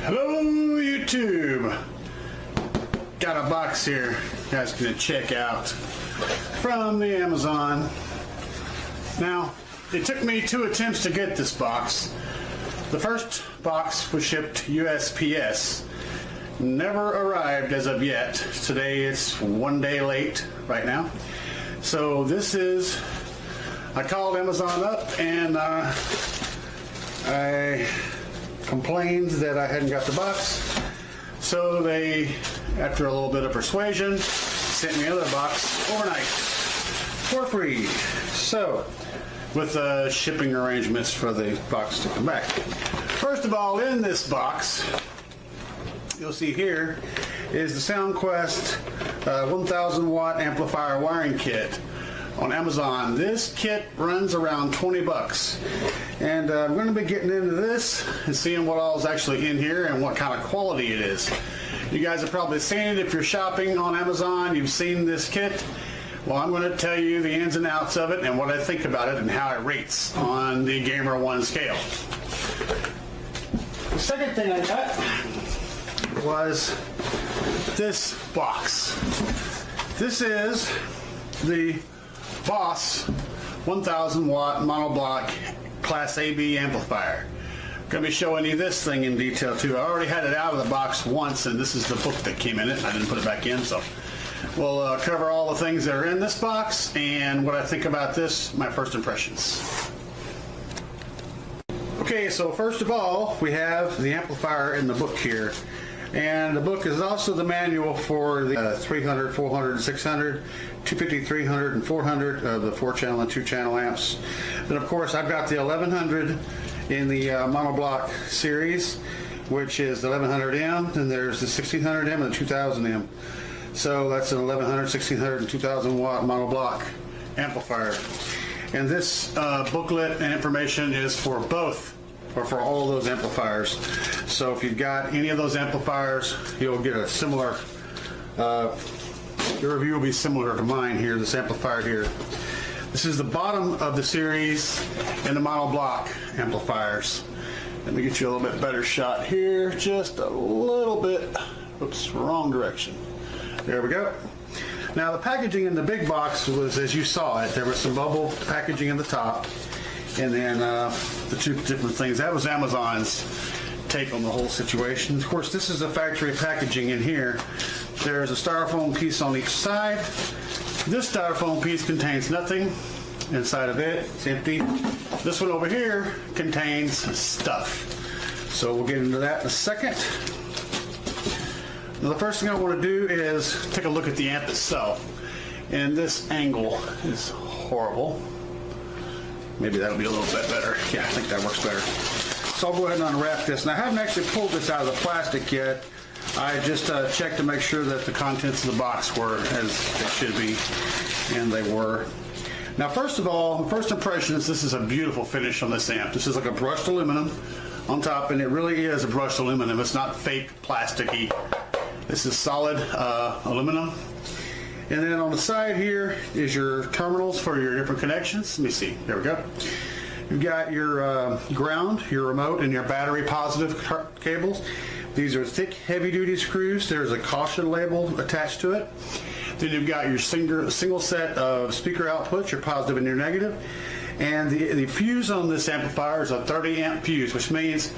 Hello YouTube! Got a box here you guys can check out from the Amazon. Now, it took me 2 attempts to get this box. The first box was shipped USPS. Never arrived as of yet. Today it's 1 day late right now. So this is, I called Amazon up and I complained that I hadn't got the box. So they, after a little bit of persuasion, sent me another box overnight for free. So, with shipping arrangements for the box to come back. First of all, in this box, you'll see here is the SoundQuest 1000 watt amplifier wiring kit on Amazon. This kit runs around 20 bucks. And I'm going to be getting into this and seeing what all is actually in here and what kind of quality it is. You guys have probably seen it if you're shopping on Amazon. You've seen this kit. Well, I'm going to tell you the ins and outs of it and what I think about it and how it rates on the Gamer 1 scale. The second thing I got was this box. This is the Boss 1000 watt monoblock Class AB amplifier. I'm going to be showing you this thing in detail too. I already had it out of the box once, and this is the book that came in it. I didn't put it back in, so we'll cover all the things that are in this box and what I think about this, my first impressions. Okay, so first of all, we have the amplifier in the book here. And the book is also the manual for the 300, 400, 600, 250, 300, and 400 of the 4-channel and 2-channel amps. Then, of course, I've got the 1100 in the monoblock series, which is the 1100M, and there's the 1600M and the 2000M. So that's an 1100, 1600, and 2000 watt monoblock amplifier. And this booklet and information is for both, or for all those amplifiers. So if you've got any of those amplifiers, you'll get a similar, your review will be similar to mine here, this amplifier here. This is the bottom of the series in the monoblock amplifiers. Let me get you a little bit better shot here, just a little bit, oops, wrong direction. There we go. Now the packaging in the big box was, as you saw it, there was some bubble packaging in the top, and then the 2 different things. That was Amazon's take on the whole situation. Of course, this is the factory packaging in here. There's a styrofoam piece on each side. This styrofoam piece contains nothing inside of it. It's empty. This one over here contains stuff. So we'll get into that in a second. Now, the first thing I want to do is take a look at the amp itself. And this angle is horrible. Maybe that'll be a little bit better. Yeah, I think that works better. So I'll go ahead and unwrap this. And I haven't actually pulled this out of the plastic yet. I just checked to make sure that the contents of the box were as they should be, and they were. Now, first of all, first impressions, this is a beautiful finish on this amp. This is like a brushed aluminum on top, and it really is a brushed aluminum. It's not fake plasticky. This is solid aluminum. And then on the side here is your terminals for your different connections. Let me see. There we go. You've got your ground, your remote, and your battery positive cables. These are thick, heavy-duty screws. There's a caution label attached to it. Then you've got your single set of speaker outputs, your positive and your negative. And the fuse on this amplifier is a 30 amp fuse, which means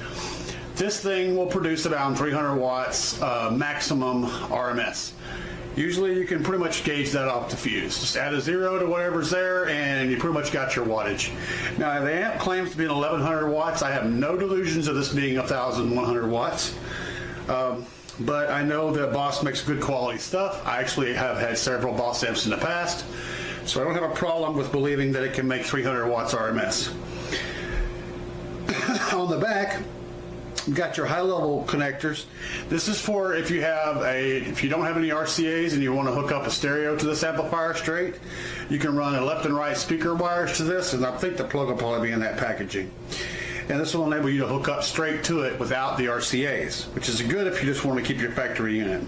this thing will produce about 300 watts maximum RMS. Usually you can pretty much gauge that off the fuse. Just add a 0 to whatever's there and you pretty much got your wattage. Now the amp claims to be 1100 watts. I have no delusions of this being 1100 watts. But I know that Boss makes good quality stuff. I actually have had several Boss amps in the past. So I don't have a problem with believing that it can make 300 watts RMS. On the back, you've got your high-level connectors. This is for if you don't have any RCAs and you want to hook up a stereo to this amplifier straight, you can run a left and right speaker wires to this, and I think the plug will probably be in that packaging. And this will enable you to hook up straight to it without the RCAs, which is good if you just want to keep your factory unit.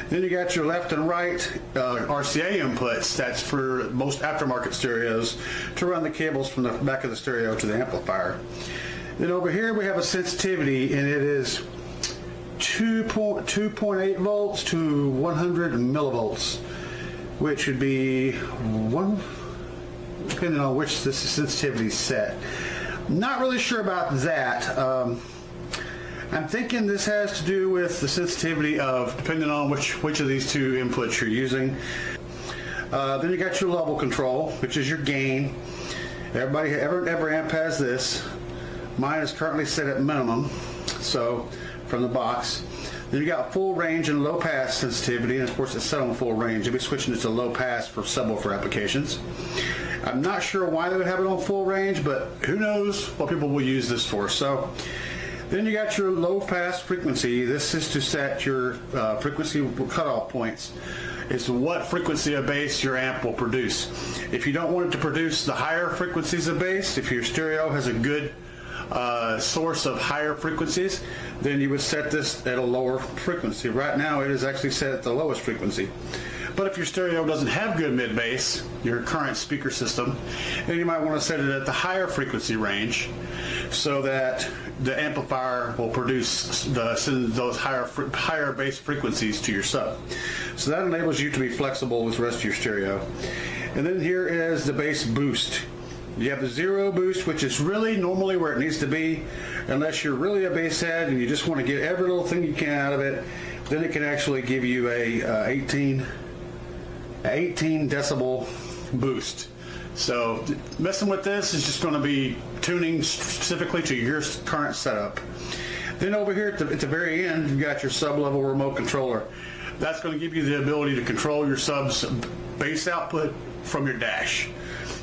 Then you got your left and right RCA inputs. That's for most aftermarket stereos to run the cables from the back of the stereo to the amplifier. Then over here we have a sensitivity, and it is 2.8 volts to 100 millivolts, which would be one, depending on which the sensitivity is set. Not really sure about that. I'm thinking this has to do with the sensitivity of, depending on which of these two inputs you're using. Then you got your level control, which is your gain. Every amp has this. Mine is currently set at minimum, so from the box. Then you got full range and low pass sensitivity, and of course it's set on full range. You'll be switching it to low pass for subwoofer applications. I'm not sure why they would have it on full range, but who knows what people will use this for. So then you got your low pass frequency. This is to set your frequency cutoff points. It's what frequency of bass your amp will produce. If you don't want it to produce the higher frequencies of bass, if your stereo has a good source of higher frequencies, then you would set this at a lower frequency. Right now it is actually set at the lowest frequency. But if your stereo doesn't have good mid bass, your current speaker system, then you might want to set it at the higher frequency range so that the amplifier will produce send those higher bass frequencies to your sub. So that enables you to be flexible with the rest of your stereo. And then here is the bass boost. You have the zero boost, which is really normally where it needs to be, unless you're really a bass head and you just want to get every little thing you can out of it. Then it can actually give you a 18 decibel boost. So messing with this is just going to be tuning specifically to your current setup. Then over here at the very end, you've got your sub-level remote controller. That's going to give you the ability to control your sub's bass output from your dash.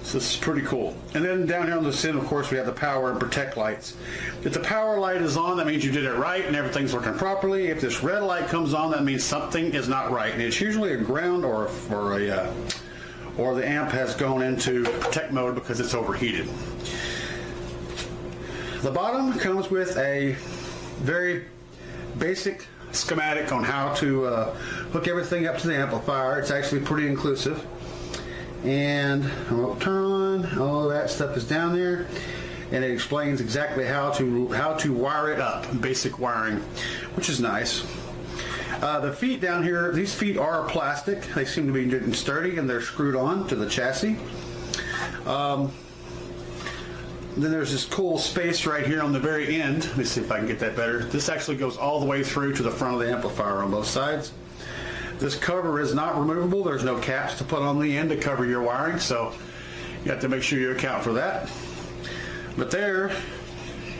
So this is pretty cool. And then down here on the end, of course, we have the power and protect lights. If the power light is on, that means you did it right and everything's working properly. If this red light comes on, that means something is not right. And it's usually a ground or the amp has gone into protect mode because it's overheated. The bottom comes with a very basic schematic on how to hook everything up to the amplifier. It's actually pretty inclusive. And remote turn on, all that stuff is down there, and it explains exactly how to wire it up, basic wiring, which is nice. The feet down here, these feet are plastic. They seem to be good and sturdy, and they're screwed on to the chassis. Then there's this cool space right here on the very end. Let me see if I can get that better. This actually goes all the way through to the front of the amplifier on both sides. This cover is not removable. There's no caps to put on the end to cover your wiring, so you have to make sure you account for that. But there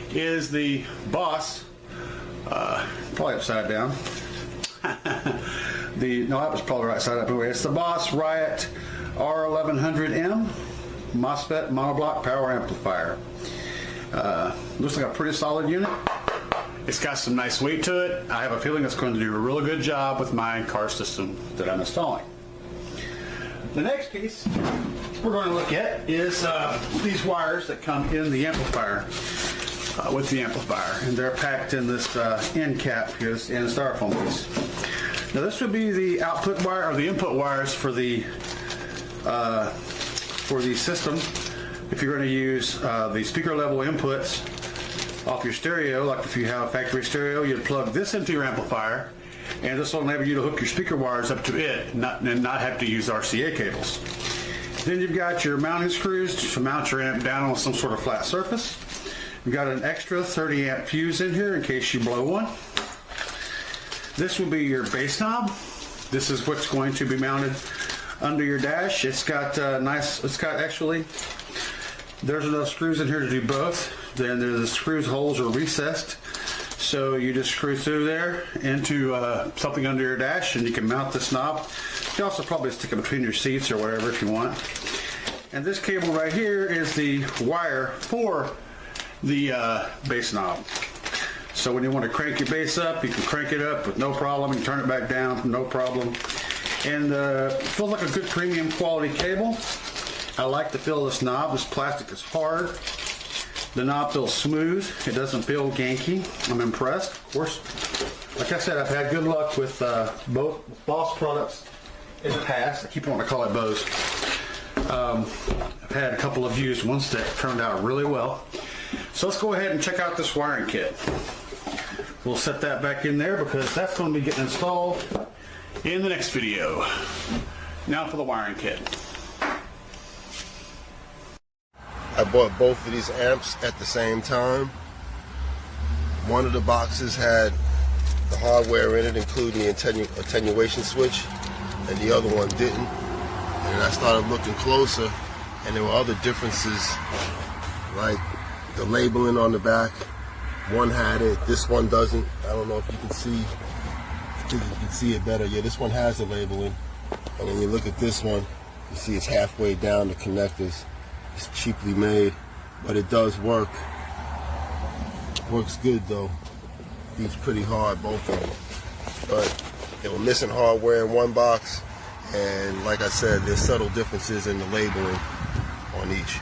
is the Boss, probably upside down. No, that was probably right side up. Anyway, it's the Boss Riot R1100M MOSFET monoblock power amplifier. Looks like a pretty solid unit. It's got some nice weight to it. I have a feeling it's going to do a really good job with my car system that I'm installing. The next piece we're going to look at is these wires that come in the amplifier, with the amplifier, and they're packed in this end cap here, this end styrofoam piece. Now this would be the output wire or the input wires for the system. If you're going to use the speaker level inputs off your stereo, like if you have a factory stereo, you'd plug this into your amplifier, and this will enable you to hook your speaker wires up to it and not have to use RCA cables. Then you've got your mounting screws to mount your amp down on some sort of flat surface. You've got an extra 30 amp fuse in here in case you blow one. This will be your bass knob. This is what's going to be mounted under your dash. It's got actually, there's enough screws in here to do both. Then the screws holes are recessed, so you just screw through there into something under your dash, and you can mount this knob. You can also probably stick it between your seats or whatever if you want. And this cable right here is the wire for the bass knob. So when you want to crank your bass up, you can crank it up with no problem. You can turn it back down, no problem. And it feels like a good premium quality cable. I like the feel of this knob. This plastic is hard. The knob feels smooth. It doesn't feel ganky. I'm impressed, of course. Like I said, I've had good luck with both Boss products in the past. I keep wanting to call it Bose. I've had a couple of used ones that turned out really well. So let's go ahead and check out this wiring kit. we'll set that back in there because that's going to be getting installed in the next video. Now for the wiring kit. I bought both of these amps at the same time. One of the boxes had the hardware in it, including the attenuation switch, and the other one didn't. And I started looking closer, and there were other differences, like the labeling on the back. One had it, this one doesn't. I don't know if you can see. I think you can see it better. Yeah, this one has the labeling. And then you look at this one, you see it's halfway down the connectors. It's cheaply made, but it does work. Works good though. Beats pretty hard, both of them. But they were missing hardware in one box, and like I said, there's subtle differences in the labeling on each.